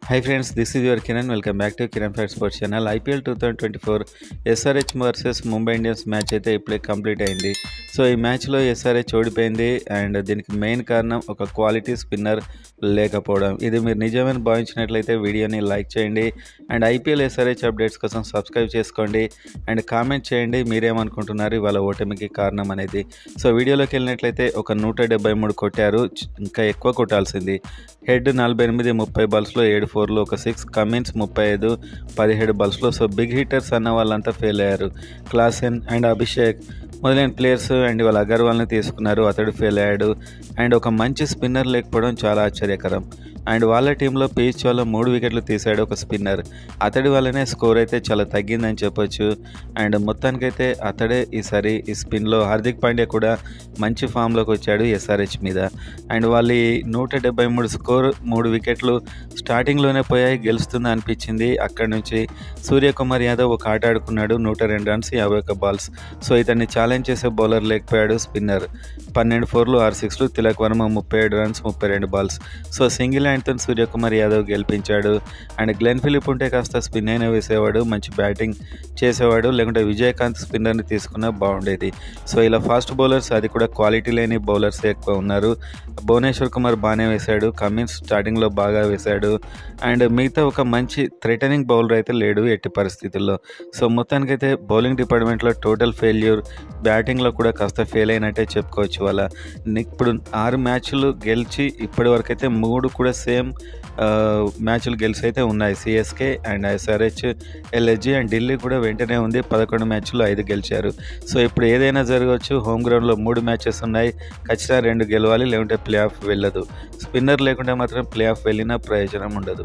Hi friends, this is your Kiran. Welcome back to Kiran Facts Sports Channel. IPL 2024 SRH versus Mumbai Indians match అయితే ఇప్పుడే complete అయింది. So ఈ మ్యాచ్లో SRH ఓడిపోయింది and దీనికి main కారణం ఒక క్వాలిటీ స్పిన్నర్ లేకపోవడం. ఇది మీరు నిజమని భావించినట్లయితే వీడియోని లైక్ చేయండి అండ్ IPL SRH అప్డేట్స్ కోసం సబ్స్క్రైబ్ చేసుకోండి అండ్ కామెంట్ చేయండి మీరేమనుకుంటున్నారు ఇవాళ ఓటమికి కారణం అనేది. సో వీడియోలోకి వెళ్ళినట్లయితే ఒక 173 కొట్టారు, ఇంకా ఎక్కువ కొట్టాల్సింది. హెడ్ 48 30 బాల్స్లో 7 4లు ఒక 6, కమిన్స్ 35 17 బాల్స్లో. సో బిగ్ హిట్టర్స్ అన్న వాళ్ళంతా ఫెయిల్ అయ్యారు. క్లాసెన్ అండ్ అభిషేక్ మొదలైన ప్లేయర్స్ అండ్ వాళ్ళ అగర్వాల్ని తీసుకున్నారు, అతడు ఫెయిల్ అయ్యాడు. అండ్ ఒక మంచి స్పిన్నర్ లేకపోవడం చాలా ఆశ్చర్యకరం. అండ్ వాళ్ళ టీంలో పీచ్ వల్ల 3 వికెట్లు తీశాడు ఒక స్పిన్నర్, అతడి వల్లనే స్కోర్ అయితే చాలా తగ్గిందని చెప్పొచ్చు. అండ్ మొత్తానికైతే అతడే ఈసారి ఈ స్పిన్లో హార్దిక్ పాండ్యా కూడా మంచి ఫామ్లోకి వచ్చాడు SRH మీద. అండ్ వాళ్ళ 173 స్కోర్ 3 వికెట్లు స్టార్టింగ్లోనే పోయాయి, గెలుస్తుంది అనిపించింది. అక్కడి నుంచి సూర్యకుమార్ యాదవ్ ఒక ఆట ఆడుకున్నాడు, 102 రన్స్ 51 బాల్స్. సో ఇతన్ని ఛాలెంజ్ చేసే బౌలర్ లేకపోయాడు స్పిన్నర్. 12 4లు 6 6లు, Tilak Varma 37 runs 32 balls. So single హ్యాండ్తో సూర్యకుమార్ యాదవ్ గెలిపించాడు. అండ్ గ్లెన్ ఫిలిప్ ఉంటే కాస్త స్పిన్ అయినా వేసేవాడు, మంచి బ్యాటింగ్ చేసేవాడు, లేకుంటే విజయకాంత్ స్పిన్నర్ని తీసుకున్నా బాగుండేది. సో ఇలా ఫాస్ట్ బౌలర్స్, అది కూడా క్వాలిటీ లేని బౌలర్స్ ఎక్కువ ఉన్నారు. భువనేశ్వర్ కుమార్ బాగానే వేశాడు, కమిన్స్ స్టార్టింగ్లో బాగా వేశాడు. అండ్ మిగతా ఒక మంచి థ్రెటనింగ్ బౌలర్ అయితే లేడు ఎట్టి పరిస్థితుల్లో. సో మొత్తానికైతే బౌలింగ్ డిపార్ట్మెంట్లో టోటల్ ఫెయిల్యూర్, బ్యాటింగ్లో కూడా కాస్త ఫెయిల్ అయినట్టే చెప్పుకోవచ్చు. వాళ్ళ ఇప్పుడు 6 మ్యాచ్లు గెలిచి ఇప్పటి వరకు అయితే 3 కూడా సేమ్ మ్యాచ్లు గెలిచి అయితే ఉన్నాయి. CSK and SRH, LSG and Delhi కూడా వెంటనే ఉంది. 11 మ్యాచ్లు 5 గెలిచారు. సో ఇప్పుడు ఏదైనా జరగవచ్చు. హోమ్ గ్రౌండ్లో 3 మ్యాచెస్ ఉన్నాయి, ఖచ్చితంగా 2 గెలవాలి, లేకుంటే ప్లే ఆఫ్ వెళ్ళదు. స్పిన్నర్ లేకుంటే మాత్రం ప్లే ఆఫ్ వెళ్ళినా ప్రయోజనం ఉండదు.